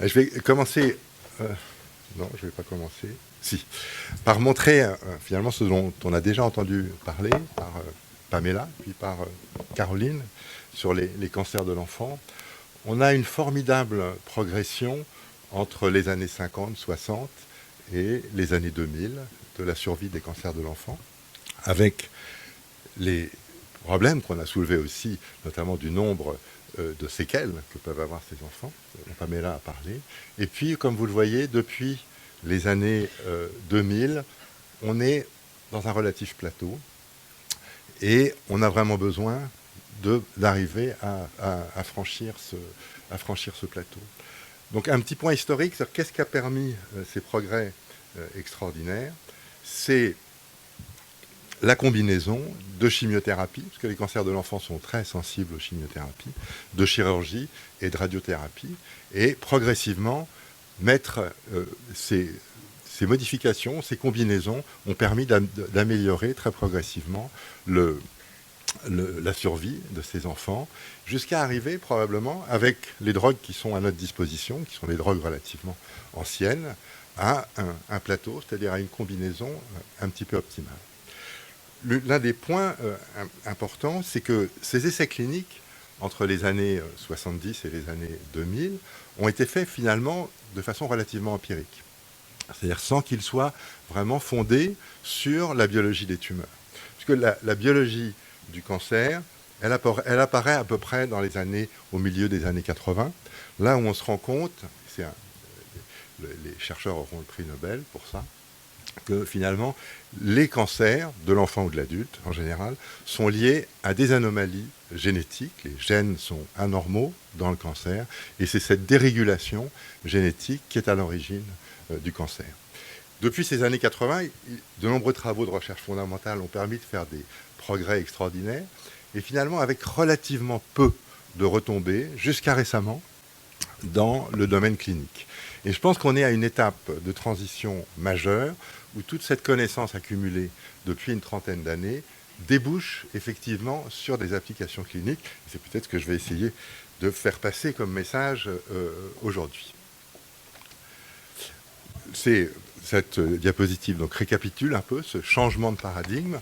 Je vais commencer. Non, je ne vais pas commencer. Si. Par montrer finalement ce dont on a déjà entendu parler par Pamela, puis par Caroline, sur les cancers de l'enfant. On a une formidable progression entre les années 50, 60 et les années 2000 de la survie des cancers de l'enfant, avec les problèmes qu'on a soulevés aussi, notamment du nombre de séquelles que peuvent avoir ces enfants, dont Pamela a parlé. Et puis, comme vous le voyez, depuis les années 2000, on est dans un relatif plateau et on a vraiment besoin d'arriver à franchir ce plateau. Donc un petit point historique, c'est qu'est-ce qui a permis ces progrès extraordinaires? C'est la combinaison de chimiothérapie, parce que les cancers de l'enfant sont très sensibles aux chimiothérapies, de chirurgie et de radiothérapie, et progressivement mettre ces modifications, ces combinaisons ont permis d'améliorer très progressivement la survie de ces enfants, jusqu'à arriver probablement, avec les drogues qui sont à notre disposition, qui sont des drogues relativement anciennes, à un plateau, c'est-à-dire à une combinaison un petit peu optimale. L'un des points importants, c'est que ces essais cliniques, entre les années 70 et les années 2000, ont été faits finalement de façon relativement empirique. C'est-à-dire sans qu'ils soient vraiment fondés sur la biologie des tumeurs. Puisque la biologie du cancer, elle apparaît à peu près au milieu des années 80, là où on se rend compte, les chercheurs auront le prix Nobel pour ça, que finalement, les cancers de l'enfant ou de l'adulte, en général, sont liés à des anomalies génétiques. Les gènes sont anormaux dans le cancer, et c'est cette dérégulation génétique qui est à l'origine du cancer. Depuis ces années 80, de nombreux travaux de recherche fondamentale ont permis de faire des progrès extraordinaires, et finalement avec relativement peu de retombées, jusqu'à récemment, dans le domaine clinique. Et je pense qu'on est à une étape de transition majeure, où toute cette connaissance accumulée depuis une trentaine d'années débouche effectivement sur des applications cliniques. C'est peut-être ce que je vais essayer de faire passer comme message aujourd'hui. Cette diapositive donc récapitule un peu ce changement de paradigme.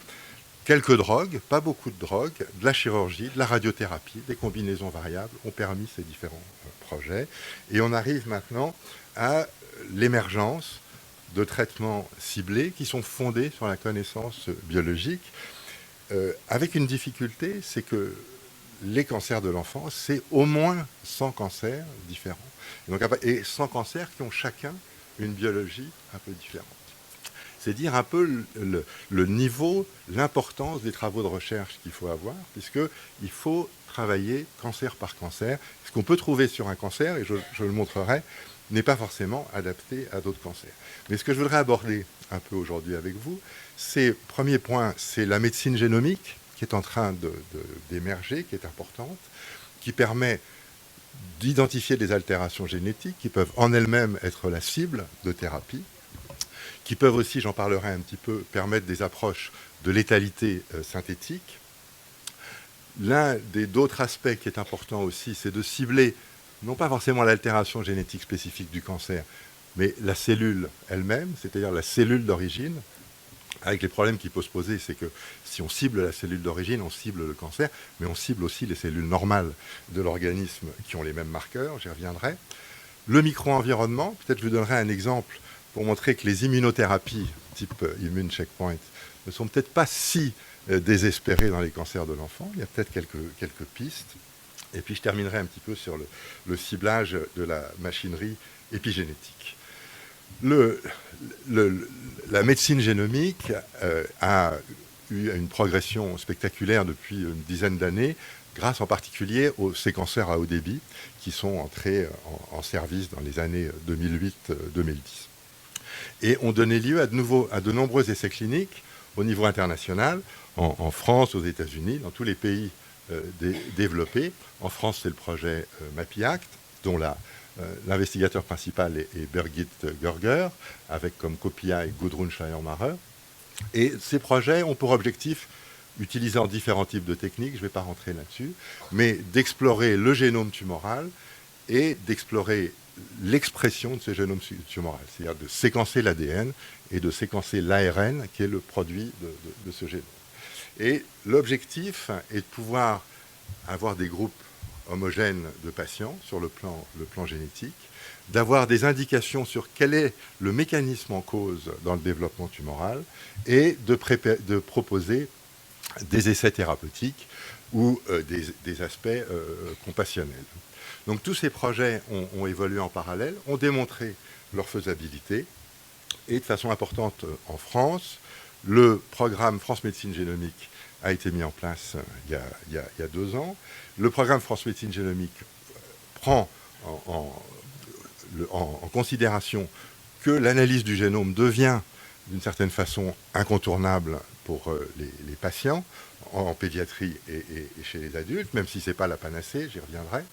Quelques drogues, pas beaucoup de drogues, de la chirurgie, de la radiothérapie, des combinaisons variables ont permis ces différents projets. Et on arrive maintenant à l'émergence de traitements ciblés qui sont fondés sur la connaissance biologique, avec une difficulté, c'est que les cancers de l'enfant, c'est au moins 100 cancers différents. Et 100 cancers qui ont chacun une biologie un peu différente. C'est dire un peu le niveau, l'importance des travaux de recherche qu'il faut avoir, puisqu'il faut travailler cancer par cancer. Ce qu'on peut trouver sur un cancer, et je le montrerai, n'est pas forcément adapté à d'autres cancers. Mais ce que je voudrais aborder un peu aujourd'hui avec vous, premier point, c'est la médecine génomique qui est en train d'émerger, qui est importante, qui permet d'identifier des altérations génétiques qui peuvent en elles-mêmes être la cible de thérapie, qui peuvent aussi, j'en parlerai un petit peu, permettre des approches de létalité synthétique. L'un d'autres aspects qui est important aussi, c'est de cibler non pas forcément l'altération génétique spécifique du cancer, mais la cellule elle-même, c'est-à-dire la cellule d'origine, avec les problèmes qui peuvent se poser, c'est que si on cible la cellule d'origine, on cible le cancer, mais on cible aussi les cellules normales de l'organisme qui ont les mêmes marqueurs, j'y reviendrai. Le micro-environnement, peut-être je vous donnerai un exemple pour montrer que les immunothérapies, type immune checkpoint, ne sont peut-être pas si désespérées dans les cancers de l'enfant. Il y a peut-être quelques pistes. Et puis je terminerai un petit peu sur le ciblage de la machinerie épigénétique. La médecine génomique a eu une progression spectaculaire depuis une dizaine d'années, grâce en particulier aux séquenceurs à haut débit qui sont entrés en service dans les années 2008-2010. Et ont donné lieu à de nombreux essais cliniques au niveau international, en France, aux États-Unis, dans tous les pays développés. En France, c'est le projet MAPIACT, dont l'investigateur principal est Birgit Görger, avec comme copia Gudrun Schleiermacher. Et ces projets ont pour objectif, utilisant différents types de techniques, je ne vais pas rentrer là-dessus, mais d'explorer le génome tumoral et d'explorer l'expression de ces génomes tumorales, c'est-à-dire de séquencer l'ADN et de séquencer l'ARN, qui est le produit de ce génome. Et l'objectif est de pouvoir avoir des groupes homogènes de patients sur le plan génétique, d'avoir des indications sur quel est le mécanisme en cause dans le développement tumoral et de proposer des essais thérapeutiques ou des aspects compassionnels. Donc tous ces projets ont évolué en parallèle, ont démontré leur faisabilité, et de façon importante en France, le programme France Médecine Génomique a été mis en place il y a 2 ans. Le programme France Médecine Génomique prend en considération que l'analyse du génome devient d'une certaine façon incontournable pour les patients en pédiatrie et chez les adultes, même si ce n'est pas la panacée, j'y reviendrai,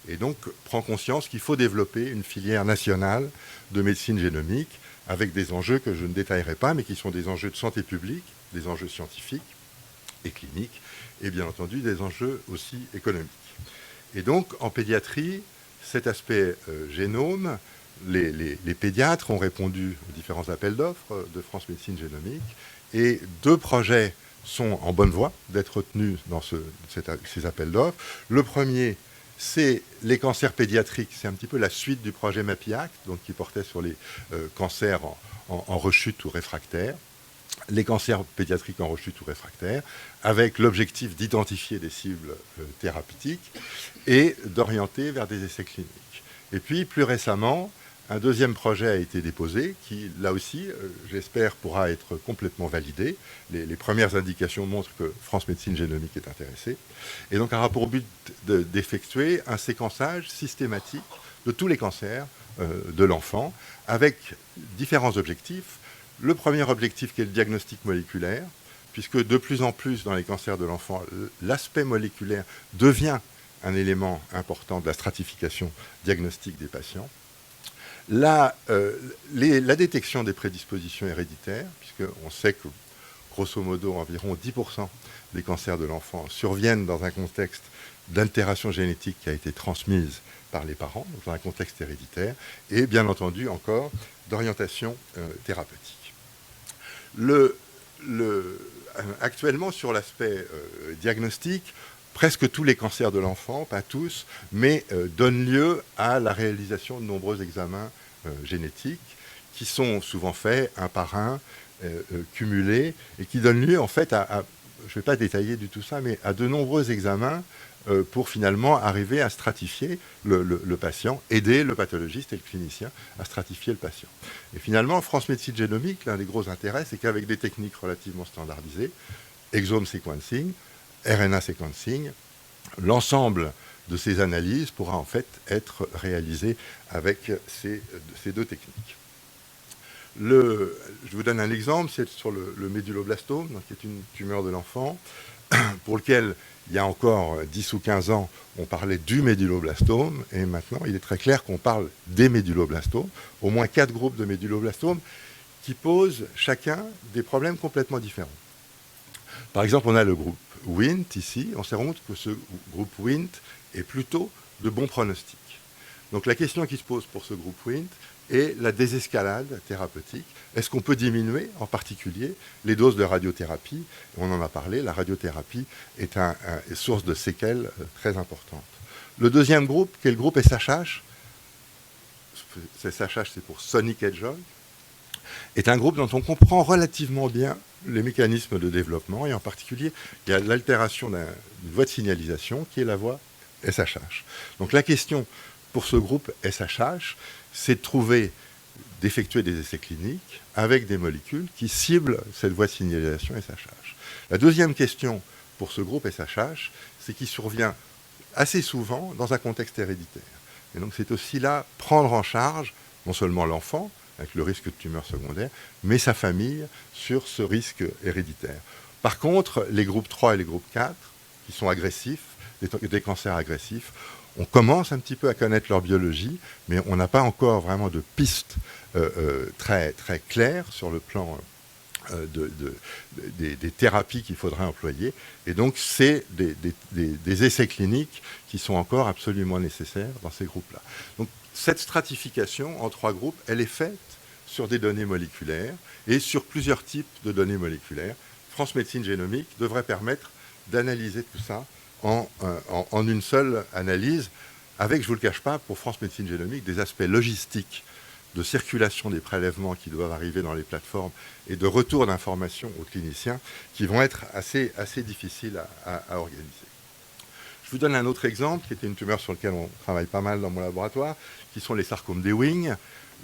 et donc prend conscience qu'il faut développer une filière nationale de médecine génomique avec des enjeux que je ne détaillerai pas, mais qui sont des enjeux de santé publique, des enjeux scientifiques et cliniques, et bien entendu des enjeux aussi économiques. Et donc en pédiatrie, cet aspect génome, les pédiatres ont répondu aux différents appels d'offres de France Médecine Génomique, et 2 projets sont en bonne voie d'être retenus dans ces appels d'offres. Le premier, c'est les cancers pédiatriques, c'est un petit peu la suite du projet MAPIAC, donc qui portait sur les cancers en rechute ou réfractaires, les cancers pédiatriques en rechute ou réfractaires, avec l'objectif d'identifier des cibles thérapeutiques et d'orienter vers des essais cliniques. Et puis, plus récemment, un deuxième projet a été déposé qui, là aussi, j'espère, pourra être complètement validé. Les premières indications montrent que France Médecine Génomique est intéressée. Et donc, aura pour but d'effectuer un séquençage systématique de tous les cancers de l'enfant, avec différents objectifs. Le premier objectif qui est le diagnostic moléculaire, puisque de plus en plus dans les cancers de l'enfant, l'aspect moléculaire devient un élément important de la stratification diagnostique des patients. La détection des prédispositions héréditaires, puisqu'on sait que, grosso modo, environ 10% des cancers de l'enfant surviennent dans un contexte d'altération génétique qui a été transmise par les parents, donc dans un contexte héréditaire, et bien entendu encore d'orientation thérapeutique. Actuellement, sur l'aspect diagnostic, presque tous les cancers de l'enfant, pas tous, mais donnent lieu à la réalisation de nombreux examens génétiques qui sont souvent faits un par un, cumulés, et qui donnent lieu en fait à je ne vais pas détailler du tout ça, mais à de nombreux examens pour finalement arriver à stratifier le patient, aider le pathologiste et le clinicien à stratifier le patient. Et finalement, France Médecine Génomique, l'un des gros intérêts, c'est qu'avec des techniques relativement standardisées, exome sequencing, RNA sequencing, l'ensemble de ces analyses pourra en fait être réalisé avec ces 2 techniques. Je vous donne un exemple, c'est sur le médulloblastome, qui est une tumeur de l'enfant, pour lequel, il y a encore 10 ou 15 ans, on parlait du médulloblastome, et maintenant, il est très clair qu'on parle des médulloblastomes, au moins 4 groupes de médulloblastomes, qui posent chacun des problèmes complètement différents. Par exemple, on a le groupe Wnt ici, on s'est rendu compte que ce groupe Wnt est plutôt de bon pronostic. Donc la question qui se pose pour ce groupe Wnt est la désescalade thérapeutique. Est-ce qu'on peut diminuer en particulier les doses de radiothérapie? On en a parlé, la radiothérapie est une source de séquelles très importante. Le deuxième groupe, qui est le groupe SHH, SHH c'est pour Sonic Hedgehog, est un groupe dont on comprend relativement bien les mécanismes de développement, et en particulier, il y a l'altération d'une voie de signalisation qui est la voie SHH. Donc la question pour ce groupe SHH, c'est d'effectuer des essais cliniques avec des molécules qui ciblent cette voie de signalisation SHH. La deuxième question pour ce groupe SHH, c'est qu'il survient assez souvent dans un contexte héréditaire. Et donc c'est aussi là prendre en charge non seulement l'enfant, avec le risque de tumeur secondaire, mais sa famille sur ce risque héréditaire. Par contre, les groupes 3 et les groupes 4, qui sont agressifs, des cancers agressifs, on commence un petit peu à connaître leur biologie, mais on n'a pas encore vraiment de pistes très, très claires sur le plan des thérapies qu'il faudrait employer. Et donc, c'est des essais cliniques qui sont encore absolument nécessaires dans ces groupes-là. Donc, cette stratification en 3 groupes, elle est faite sur des données moléculaires et sur plusieurs types de données moléculaires. France Médecine Génomique devrait permettre d'analyser tout ça en une seule analyse, avec, je ne vous le cache pas, pour France Médecine Génomique, des aspects logistiques de circulation des prélèvements qui doivent arriver dans les plateformes et de retour d'informations aux cliniciens qui vont être assez difficiles à organiser. Je vous donne un autre exemple, qui était une tumeur sur laquelle on travaille pas mal dans mon laboratoire, qui sont les sarcomes d'Ewing.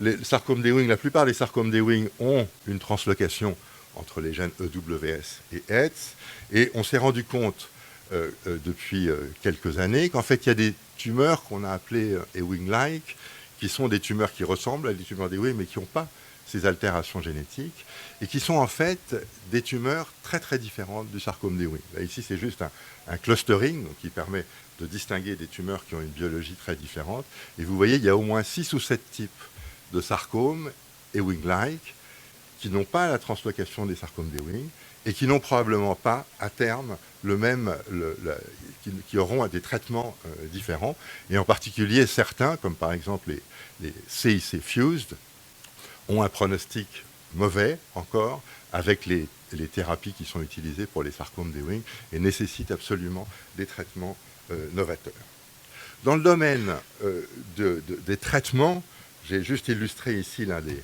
Les sarcomes d'Ewing, la plupart des sarcomes d'Ewing ont une translocation entre les gènes EWS et ETS, et on s'est rendu compte depuis quelques années qu'en fait il y a des tumeurs qu'on a appelées Ewing-like, qui sont des tumeurs qui ressemblent à des tumeurs d'Ewing mais qui n'ont pas ces altérations génétiques et qui sont en fait des tumeurs très très différentes du sarcome d'Ewing. Là, ici c'est juste un clustering donc, qui permet de distinguer des tumeurs qui ont une biologie très différente, et vous voyez il y a au moins 6 ou 7 types de sarcomes Ewing-like qui n'ont pas la translocation des sarcomes d'Ewing et qui n'ont probablement pas à terme qui auront des traitements différents, et en particulier certains, comme par exemple les CIC fused, ont un pronostic mauvais encore avec les thérapies qui sont utilisées pour les sarcomes d'Ewing et nécessitent absolument des traitements novateurs. Dans le domaine des traitements, j'ai juste illustré ici l'un des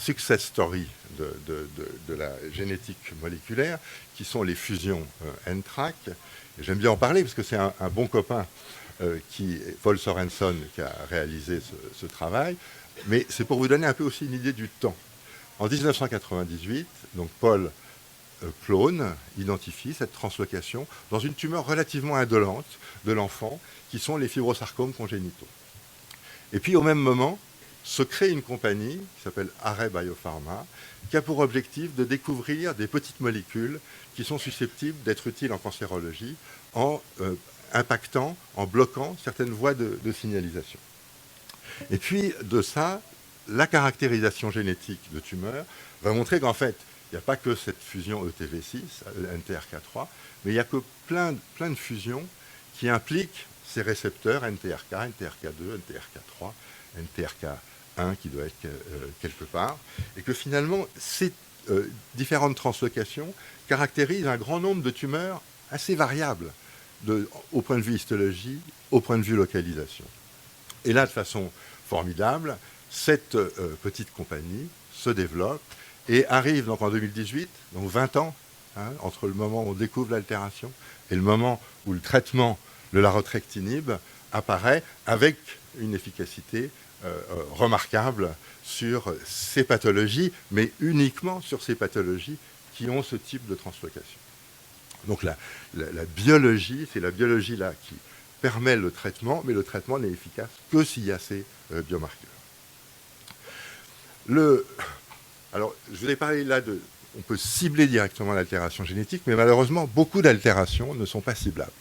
success stories de la génétique moléculaire, qui sont les fusions NTRK. J'aime bien en parler parce que c'est un bon copain, Paul Sorenson, qui a réalisé ce travail. Mais c'est pour vous donner un peu aussi une idée du temps. En 1998, donc Paul clone, identifie cette translocation dans une tumeur relativement indolente de l'enfant, qui sont les fibrosarcomes congénitaux. Et puis au même moment, se crée une compagnie qui s'appelle Array Biopharma, qui a pour objectif de découvrir des petites molécules qui sont susceptibles d'être utiles en cancérologie en impactant, en bloquant certaines voies de signalisation. Et puis de ça, la caractérisation génétique de tumeurs va montrer qu'en fait, il n'y a pas que cette fusion ETV6, NTRK3, mais il y a que plein de fusions qui impliquent ces récepteurs NTRK, NTRK2, NTRK3, NTRK1 qui doit être quelque part, et que finalement, ces différentes translocations caractérisent un grand nombre de tumeurs assez variables au point de vue histologie, au point de vue localisation. Et là, de façon formidable, cette petite compagnie se développe et arrive donc en 2018, donc 20 ans, entre le moment où on découvre l'altération et le moment où le traitement de la larotrectinib apparaît avec une efficacité remarquable sur ces pathologies, mais uniquement sur ces pathologies qui ont ce type de translocation. Donc la biologie, c'est la biologie là qui permet le traitement, mais le traitement n'est efficace que s'il y a ces biomarqueurs. Alors, je vous ai parlé là on peut cibler directement l'altération génétique, mais malheureusement, beaucoup d'altérations ne sont pas ciblables.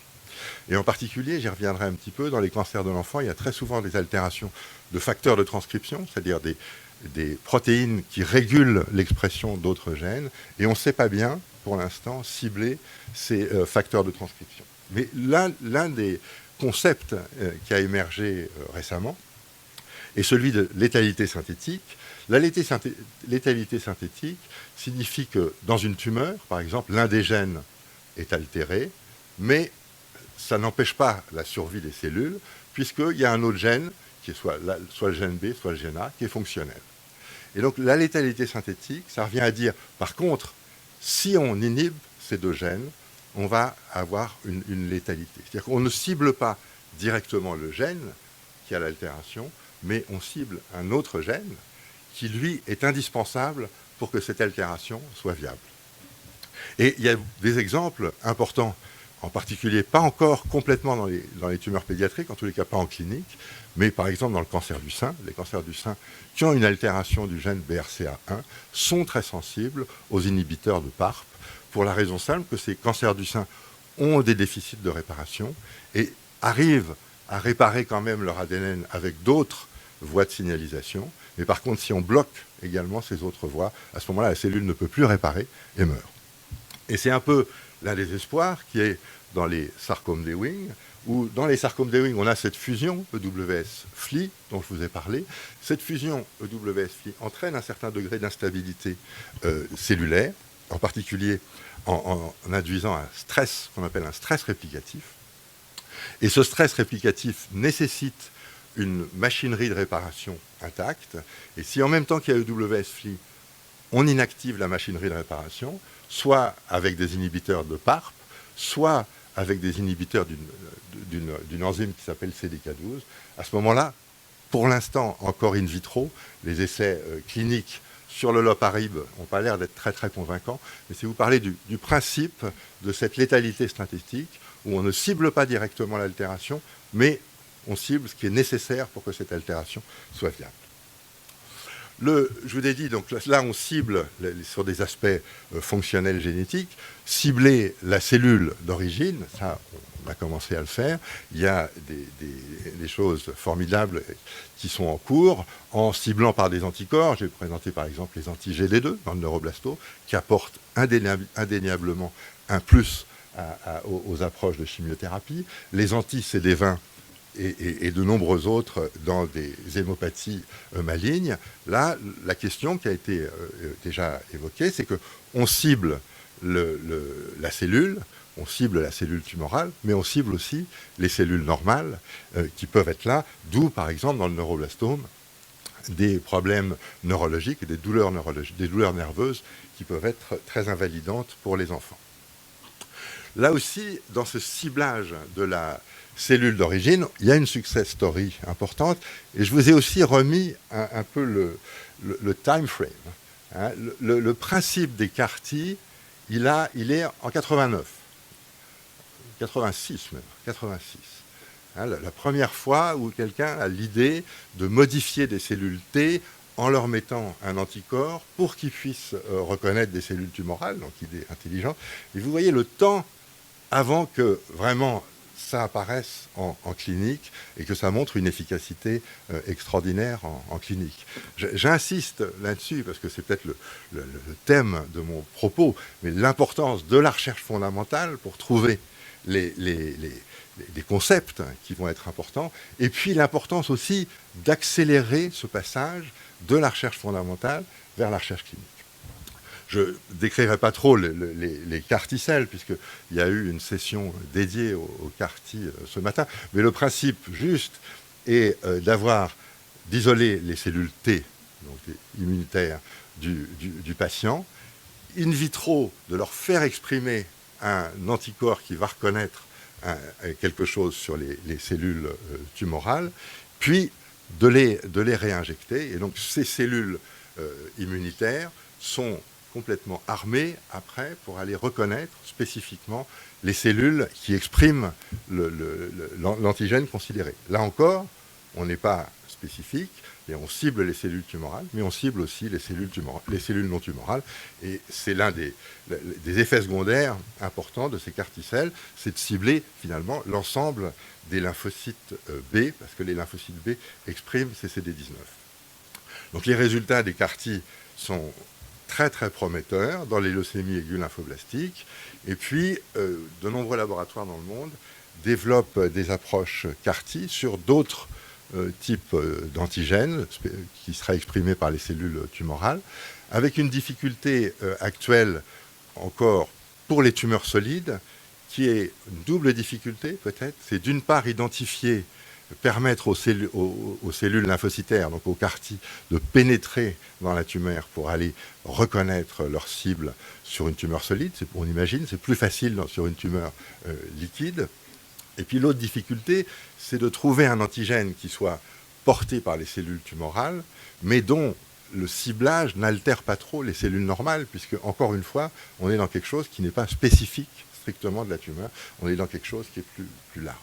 Et en particulier, j'y reviendrai un petit peu, dans les cancers de l'enfant, il y a très souvent des altérations de facteurs de transcription, c'est-à-dire des protéines qui régulent l'expression d'autres gènes, et on ne sait pas bien, pour l'instant, cibler ces facteurs de transcription. Mais l'un des concepts qui a émergé récemment est celui de létalité synthétique. La létalité synthétique signifie que dans une tumeur, par exemple, l'un des gènes est altéré, mais ça n'empêche pas la survie des cellules, puisqu'il y a un autre gène, qui est soit le gène B, soit le gène A, qui est fonctionnel. Et donc la létalité synthétique, ça revient à dire, par contre, si on inhibe ces deux gènes, on va avoir une létalité. C'est-à-dire qu'on ne cible pas directement le gène qui a l'altération, mais on cible un autre gène qui, lui, est indispensable pour que cette altération soit viable. Et il y a des exemples importants, en particulier pas encore complètement dans les tumeurs pédiatriques, en tous les cas pas en clinique, mais par exemple dans le cancer du sein. Les cancers du sein qui ont une altération du gène BRCA1 sont très sensibles aux inhibiteurs de PARP, pour la raison simple que ces cancers du sein ont des déficits de réparation et arrivent à réparer quand même leur ADN avec d'autres voies de signalisation. Mais par contre, si on bloque également ces autres voies, à ce moment-là, la cellule ne peut plus réparer et meurt. Et c'est un peu l'un des espoirs qui est dans les sarcomes d'Ewing, où dans les sarcomes d'Ewing, on a cette fusion EWS-FLI dont je vous ai parlé. Cette fusion EWS-FLI entraîne un certain degré d'instabilité cellulaire, en particulier en induisant un stress qu'on appelle un stress réplicatif. Et ce stress réplicatif nécessite une machinerie de réparation intacte. Et si en même temps qu'il y a EWS-FLI, on inactive la machinerie de réparation, soit avec des inhibiteurs de PARP, soit avec des inhibiteurs d'une enzyme qui s'appelle CDK12. À ce moment-là, pour l'instant, encore in vitro, les essais cliniques sur le loparib n'ont pas l'air d'être très très convaincants, mais si vous parlez du principe de cette létalité statistique, où on ne cible pas directement l'altération, mais on cible ce qui est nécessaire pour que cette altération soit viable. Je vous ai dit, donc là on cible sur des aspects fonctionnels génétiques, cibler la cellule d'origine, ça on a commencé à le faire. Il y a des choses formidables qui sont en cours, en ciblant par des anticorps. J'ai présenté par exemple les anti-GD2 dans le neuroblastome, qui apportent indéniablement un plus aux approches de chimiothérapie. Les anti-CD20 et de nombreux autres dans des hémopathies malignes. Là, la question qui a été déjà évoquée, c'est qu'on cible la cellule, on cible la cellule tumorale, mais on cible aussi les cellules normales qui peuvent être là, d'où par exemple dans le neuroblastome des problèmes neurologiques et des douleurs nerveuses qui peuvent être très invalidantes pour les enfants. Là aussi, dans ce ciblage de la cellule d'origine, il y a une success story importante, et je vous ai aussi remis un peu le time frame. Hein. Le principe des CAR-T, il est en 89, 86 même, 86. Hein, la première fois où quelqu'un a l'idée de modifier des cellules T en leur mettant un anticorps pour qu'ils puissent reconnaître des cellules tumorales, donc idée intelligente. Et vous voyez le temps avant que vraiment ça apparaisse en clinique et que ça montre une efficacité extraordinaire en clinique. J'insiste là-dessus parce que c'est peut-être le thème de mon propos, mais l'importance de la recherche fondamentale pour trouver des concepts qui vont être importants, et puis l'importance aussi d'accélérer ce passage de la recherche fondamentale vers la recherche clinique. Je ne décrirai pas trop les CAR-T-cells, puisqu'il y a eu une session dédiée aux CAR-T ce matin, mais le principe juste est d'isoler les cellules T, donc immunitaires, du patient, in vitro, de leur faire exprimer un anticorps qui va reconnaître quelque chose sur les cellules tumorales, puis de les réinjecter. Et donc ces cellules immunitaires sont complètement armées après pour aller reconnaître spécifiquement les cellules qui expriment l'antigène considéré. Là encore, on n'est pas spécifique, et on cible les cellules tumorales, mais on cible aussi les cellules non tumorales. Et c'est l'un des effets secondaires importants de ces CAR-T-cells, c'est de cibler finalement l'ensemble des lymphocytes B, parce que les lymphocytes B expriment ces CD19. Donc les résultats des CAR-T sont très très prometteurs dans les leucémies aiguës lymphoblastiques. Et puis, de nombreux laboratoires dans le monde développent des approches CAR-T sur d'autres types d'antigènes qui seraient exprimés par les cellules tumorales, avec une difficulté actuelle encore pour les tumeurs solides, qui est une double difficulté peut-être. C'est d'une part permettre aux cellules lymphocytaires, donc aux CAR-T, de pénétrer dans la tumeur pour aller reconnaître leur cible sur une tumeur solide. On imagine, c'est plus facile sur une tumeur liquide. Et puis l'autre difficulté, c'est de trouver un antigène qui soit porté par les cellules tumorales, mais dont le ciblage n'altère pas trop les cellules normales, puisque, encore une fois, on est dans quelque chose qui n'est pas spécifique strictement de la tumeur, on est dans quelque chose qui est plus large.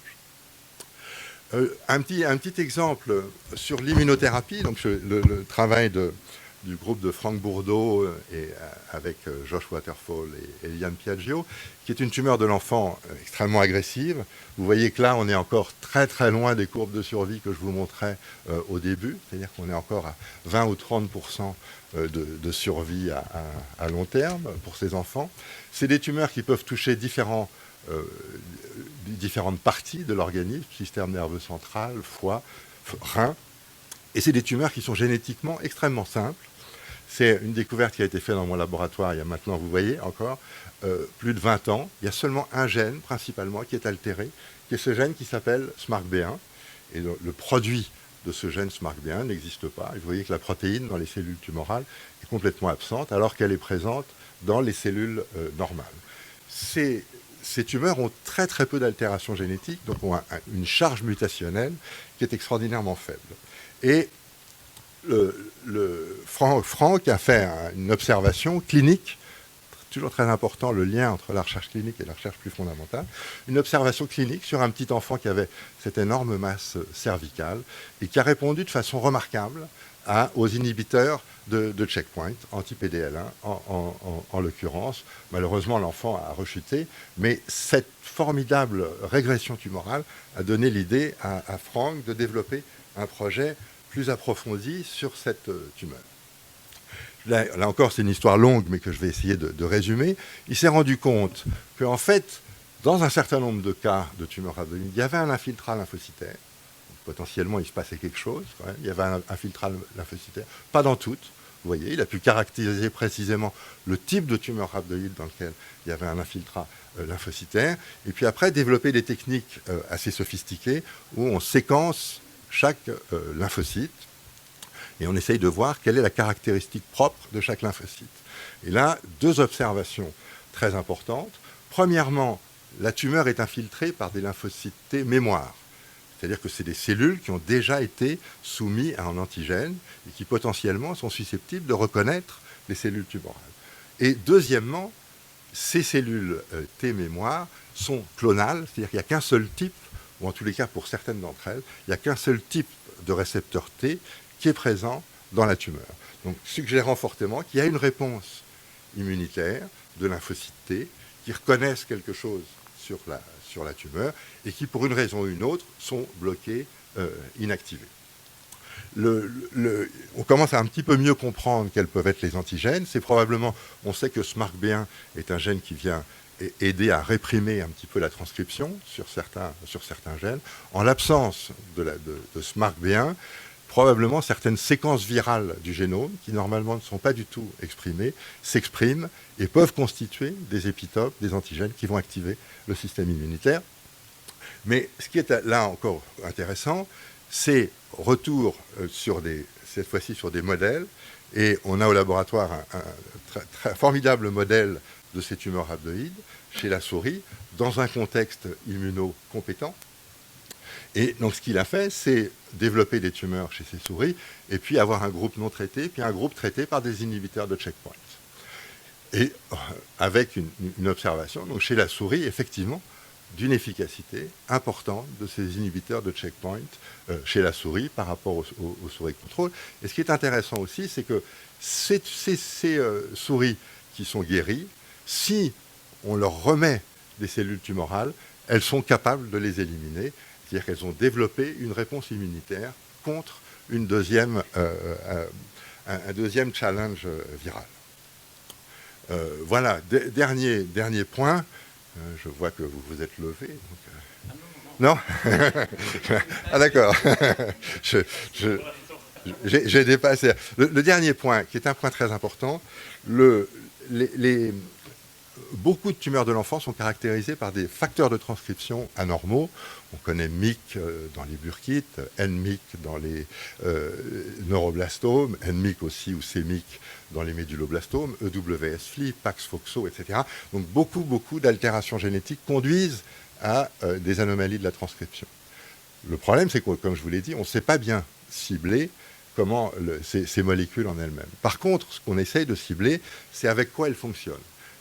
Un petit exemple sur l'immunothérapie, donc le travail du groupe de Franck Bourdeau et avec Josh Waterfall et Eliane Piaggio, qui est une tumeur de l'enfant extrêmement agressive. Vous voyez que là, on est encore très très loin des courbes de survie que je vous montrais au début, c'est-à-dire qu'on est encore à 20 ou 30% de survie à long terme pour ces enfants. C'est des tumeurs qui peuvent toucher différents différentes parties de l'organisme, système nerveux central, foie, rein. Et c'est des tumeurs qui sont génétiquement extrêmement simples. C'est une découverte qui a été faite dans mon laboratoire il y a maintenant, vous voyez encore, plus de 20 ans. Il y a seulement un gène, principalement, qui est altéré, qui est ce gène qui s'appelle SMARCB1. Et le produit de ce gène SMARCB1 n'existe pas. Et vous voyez que la protéine dans les cellules tumorales est complètement absente, alors qu'elle est présente dans les cellules normales. Ces tumeurs ont très très peu d'altérations génétiques, donc ont une charge mutationnelle qui est extraordinairement faible. Et Franck a fait une observation clinique, toujours très important le lien entre la recherche clinique et la recherche plus fondamentale, une observation clinique sur un petit enfant qui avait cette énorme masse cervicale et qui a répondu de façon remarquable aux inhibiteurs de checkpoint, anti-PDL1 en l'occurrence. Malheureusement, l'enfant a rechuté, mais cette formidable régression tumorale a donné l'idée à Franck de développer un projet plus approfondi sur cette tumeur. Là encore, c'est une histoire longue, mais que je vais essayer de résumer. Il s'est rendu compte qu'en fait, dans un certain nombre de cas de tumeurs rhabdoïdes, il y avait un infiltrat lymphocytaire. Potentiellement, il se passait quelque chose. Quand même. Il y avait un infiltrat lymphocytaire. Pas dans toutes. Vous voyez, il a pu caractériser précisément le type de tumeur rhabdoïde dans lequel il y avait un infiltrat lymphocytaire. Et puis après, développer des techniques assez sophistiquées où on séquence chaque lymphocyte et on essaye de voir quelle est la caractéristique propre de chaque lymphocyte. Et là, deux observations très importantes. Premièrement, la tumeur est infiltrée par des lymphocytes T mémoire. C'est-à-dire que c'est des cellules qui ont déjà été soumises à un antigène et qui potentiellement sont susceptibles de reconnaître les cellules tumorales. Et deuxièmement, ces cellules T mémoire sont clonales, c'est-à-dire qu'il n'y a qu'un seul type, ou en tous les cas pour certaines d'entre elles, il n'y a qu'un seul type de récepteur T qui est présent dans la tumeur. Donc suggérant fortement qu'il y a une réponse immunitaire de lymphocytes T qui reconnaissent quelque chose sur la tumeur et qui, pour une raison ou une autre, sont bloqués, inactivés. On commence à un petit peu mieux comprendre quels peuvent être les antigènes. C'est probablement, on sait que SMARCB1 est un gène qui vient aider à réprimer un petit peu la transcription sur certains gènes. En l'absence de SMARCB1, probablement certaines séquences virales du génome, qui normalement ne sont pas du tout exprimées, s'expriment et peuvent constituer des épitopes, des antigènes qui vont activer le système immunitaire. Mais ce qui est là encore intéressant, c'est retour cette fois-ci sur des modèles, et on a au laboratoire un très formidable modèle de ces tumeurs rhabdoïdes chez la souris, dans un contexte immunocompétent. Et donc ce qu'il a fait, c'est développer des tumeurs chez ces souris, et puis avoir un groupe non traité, puis un groupe traité par des inhibiteurs de checkpoint. Et avec une observation, donc chez la souris, effectivement, d'une efficacité importante de ces inhibiteurs de checkpoint chez la souris par rapport aux souris contrôle. Et ce qui est intéressant aussi, c'est que ces souris qui sont guéries, si on leur remet des cellules tumorales, elles sont capables de les éliminer. C'est-à-dire qu'elles ont développé une réponse immunitaire contre un deuxième challenge viral. Voilà, dernier point. Je vois que vous vous êtes levé. Non. Ah d'accord. J'ai dépassé. Le dernier point, qui est un point très important, beaucoup de tumeurs de l'enfant sont caractérisées par des facteurs de transcription anormaux. On connaît MYC dans les burkites, NMYC dans les neuroblastomes, NMYC aussi ou CMYC dans les méduloblastomes, EWS-FLI, PAX-FOXO, etc. Donc beaucoup d'altérations génétiques conduisent à des anomalies de la transcription. Le problème, c'est que, comme je vous l'ai dit, on ne sait pas bien cibler comment ces molécules en elles-mêmes. Par contre, ce qu'on essaye de cibler, c'est avec quoi elles fonctionnent.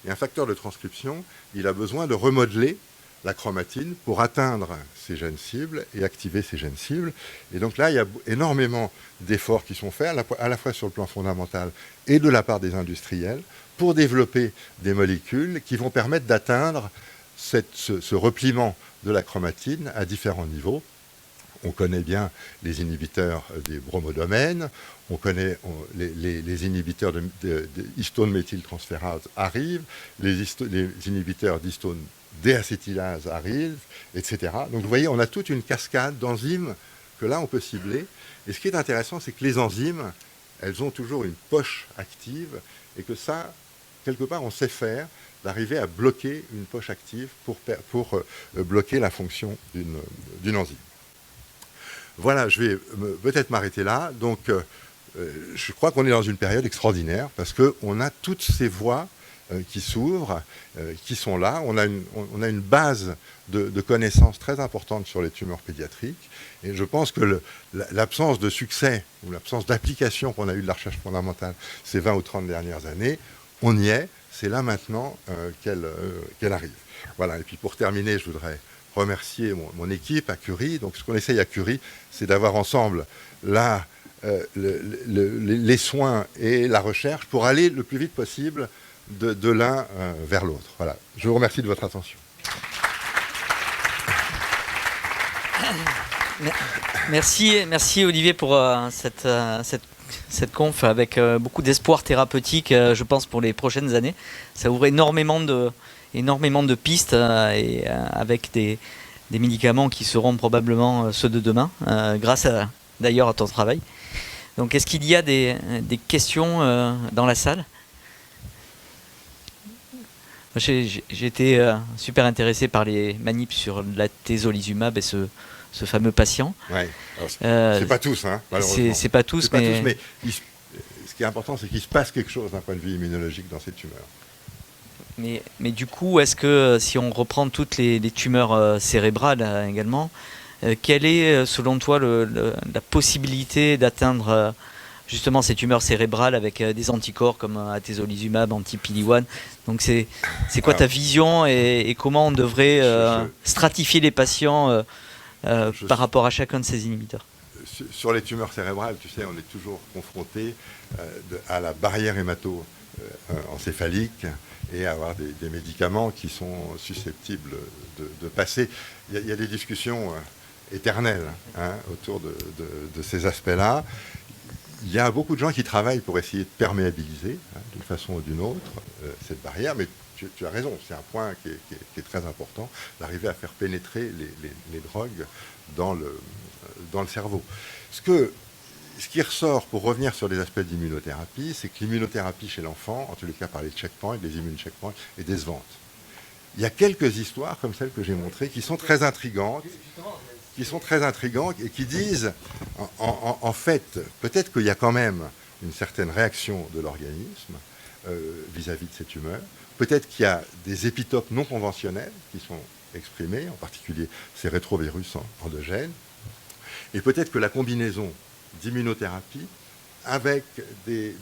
Et un facteur de transcription, il a besoin de remodeler la chromatine pour atteindre ces gènes cibles et activer ces gènes cibles. Et donc là, il y a énormément d'efforts qui sont faits, à la fois sur le plan fondamental et de la part des industriels, pour développer des molécules qui vont permettre d'atteindre ce repliement de la chromatine à différents niveaux. On connaît bien les inhibiteurs des bromodomènes, on connaît les inhibiteurs de histone méthyltransférase arrivent, les inhibiteurs d'histone déacétylase arrive, etc. Donc vous voyez, on a toute une cascade d'enzymes que là, on peut cibler. Et ce qui est intéressant, c'est que les enzymes, elles ont toujours une poche active et que ça, quelque part, on sait faire d'arriver à bloquer une poche active pour bloquer la fonction d'une enzyme. Voilà, je vais peut-être m'arrêter là. Donc, je crois qu'on est dans une période extraordinaire parce qu'on a toutes ces voies qui s'ouvrent, qui sont là. On a une base de connaissances très importante sur les tumeurs pédiatriques. Et je pense que l'absence de succès ou l'absence d'application qu'on a eu de la recherche fondamentale ces 20 ou 30 dernières années, on y est. C'est là maintenant qu'elle arrive. Voilà. Et puis pour terminer, je voudrais remercier mon équipe à Curie. Donc ce qu'on essaye à Curie, c'est d'avoir ensemble là les soins et la recherche pour aller le plus vite possible de l'un vers l'autre. Voilà. Je vous remercie de votre attention. Merci Olivier pour cette conf avec beaucoup d'espoir thérapeutique, je pense, pour les prochaines années. Ça ouvre énormément de pistes et avec des médicaments qui seront probablement ceux de demain, grâce d'ailleurs à ton travail. Donc, est-ce qu'il y a des questions dans la salle ? J'ai été super intéressé par les manips sur la tezolizumab et ce fameux patient. Ouais. C'est pas tous, hein, malheureusement. C'est pas tous, mais ce qui est important, c'est qu'il se passe quelque chose d'un point de vue immunologique dans ces tumeurs. Mais du coup, est-ce que si on reprend toutes les tumeurs cérébrales également, quelle est, selon toi, la possibilité d'atteindre justement ces tumeurs cérébrales avec des anticorps comme atezolizumab, anti-PD-1 ? Donc c'est quoi ta vision et comment on devrait stratifier les patients par rapport à chacun de ces inhibiteurs ? Sur les tumeurs cérébrales, tu sais, on est toujours confronté à la barrière hémato-encéphalique et à avoir des médicaments qui sont susceptibles de passer. Il y a des discussions éternelles autour de ces aspects-là. Il y a beaucoup de gens qui travaillent pour essayer de perméabiliser d'une façon ou d'une autre cette barrière, mais tu as raison, c'est un point qui est très important, d'arriver à faire pénétrer les drogues dans le cerveau. Ce qui ressort, pour revenir sur les aspects d'immunothérapie, c'est que l'immunothérapie chez l'enfant, en tous les cas par les checkpoints, les immunocheckpoints, est décevante. Il y a quelques histoires comme celles que j'ai montrées qui sont très intrigantes, et qui disent, en fait, peut-être qu'il y a quand même une certaine réaction de l'organisme vis-à-vis de ces tumeurs. Peut-être qu'il y a des épitopes non conventionnels qui sont exprimés, en particulier ces rétrovirus endogènes. Et peut-être que la combinaison d'immunothérapie avec des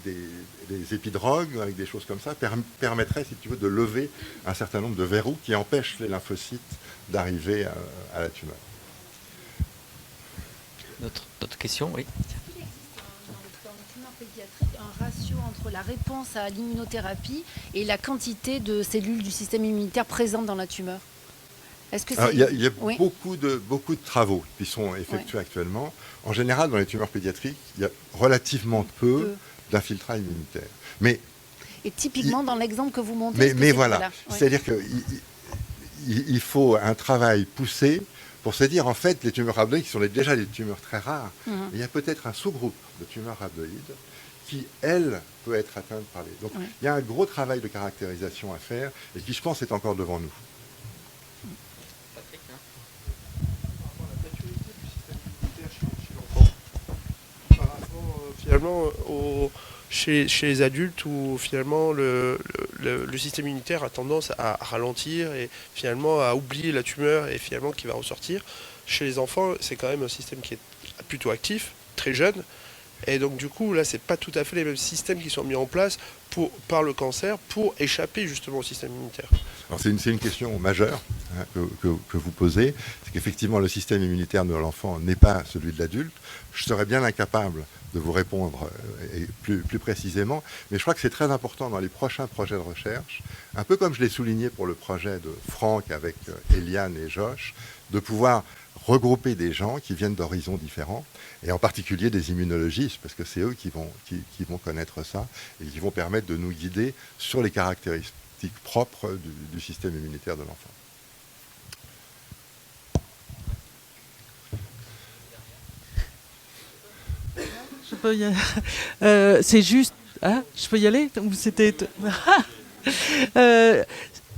épidrogues, avec des choses comme ça, permettrait, si tu veux, de lever un certain nombre de verrous qui empêchent les lymphocytes d'arriver à la tumeur. D'autres questions, oui. Dans les tumeurs pédiatriques, un ratio entre la réponse à l'immunothérapie et la quantité de cellules du système immunitaire présentes dans la tumeur. Est-ce que il y a oui. beaucoup de travaux qui sont effectués actuellement. En général, dans les tumeurs pédiatriques, il y a relativement peu d'infiltrats immunitaires. Et typiquement, dans l'exemple que vous montrez... Mais voilà, c'est-à-dire qu'il faut un travail poussé pour se dire, en fait, les tumeurs rhabdoïdes, qui sont déjà des tumeurs très rares, il y a peut-être un sous-groupe de tumeurs rhabdoïdes qui, elle, peut être atteinte par les... Donc, il y a un gros travail de caractérisation à faire et qui, je pense, est encore devant nous. Finalement, chez les adultes où finalement le système immunitaire a tendance à ralentir et finalement à oublier la tumeur et finalement qui va ressortir. Chez les enfants, c'est quand même un système qui est plutôt actif, très jeune. Et donc du coup, là, c'est pas tout à fait les mêmes systèmes qui sont mis en place par le cancer pour échapper justement au système immunitaire. Alors c'est une question majeure que vous posez. C'est qu'effectivement, le système immunitaire de l'enfant n'est pas celui de l'adulte. Je serais bien incapable de vous répondre plus précisément, mais je crois que c'est très important dans les prochains projets de recherche, un peu comme je l'ai souligné pour le projet de Franck avec Eliane et Josh, de pouvoir regrouper des gens qui viennent d'horizons différents, et en particulier des immunologistes, parce que c'est eux qui vont connaître ça, et qui vont permettre de nous guider sur les caractéristiques propres du système immunitaire de l'enfant. Je peux y aller. C'est juste. Hein, je peux y aller ou c'était.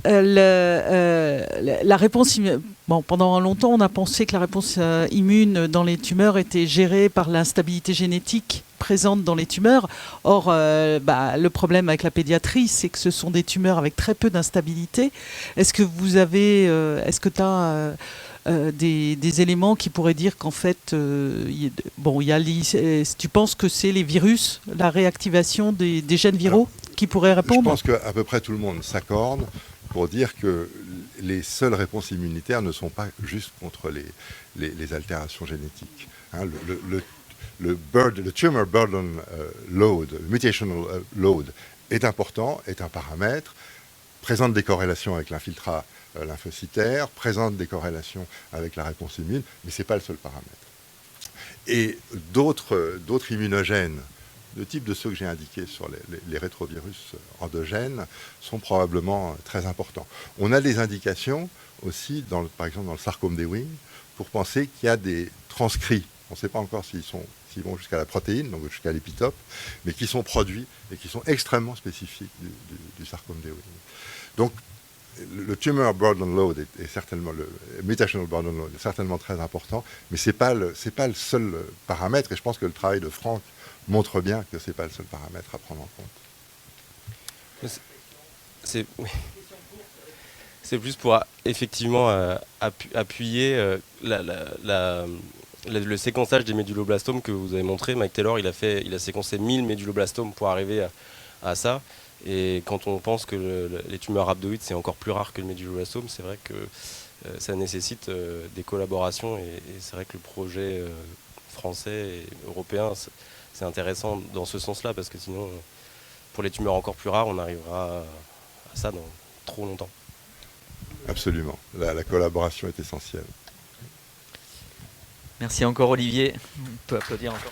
La réponse pendant longtemps, on a pensé que la réponse immune dans les tumeurs était gérée par l'instabilité génétique présente dans les tumeurs. Or, le problème avec la pédiatrie, c'est que ce sont des tumeurs avec très peu d'instabilité. Est-ce que vous avez, est-ce que tu as des éléments qui pourraient dire qu'en fait, tu penses que c'est les virus, la réactivation des gènes viraux qui pourraient répondre? Je pense qu'à peu près tout le monde s'accorde pour dire que les seules réponses immunitaires ne sont pas juste contre les altérations génétiques. Hein, le tumor burden load, le mutational load est important, est un paramètre, présente des corrélations avec l'infiltrat lymphocytaire, présente des corrélations avec la réponse immune, mais ce n'est pas le seul paramètre. Et d'autres immunogènes, de type de ceux que j'ai indiqués sur les rétrovirus endogènes, sont probablement très importants. On a des indications aussi, par exemple dans le sarcome d'Ewing, pour penser qu'il y a des transcrits. On ne sait pas encore s'ils vont jusqu'à la protéine, donc jusqu'à l'épitope, mais qui sont produits et qui sont extrêmement spécifiques du sarcome d'Ewing. Donc, le tumor burden load est certainement, le mutational burden load est certainement très important, mais c'est pas le seul paramètre, et je pense que le travail de Franck montre bien que ce n'est pas le seul paramètre à prendre en compte. C'est plus pour effectivement appuyer le séquençage des méduloblastomes que vous avez montré. Mike Taylor, il a séquencé 1000 méduloblastomes pour arriver à ça. Et quand on pense que les tumeurs rhabdoïdes, c'est encore plus rare que le méduloblastome, c'est vrai que ça nécessite des collaborations. Et c'est vrai que le projet français et européen, c'est intéressant dans ce sens-là, parce que sinon, pour les tumeurs encore plus rares, on arrivera à ça dans trop longtemps. Absolument. La collaboration est essentielle. Merci encore Olivier. On peut applaudir encore.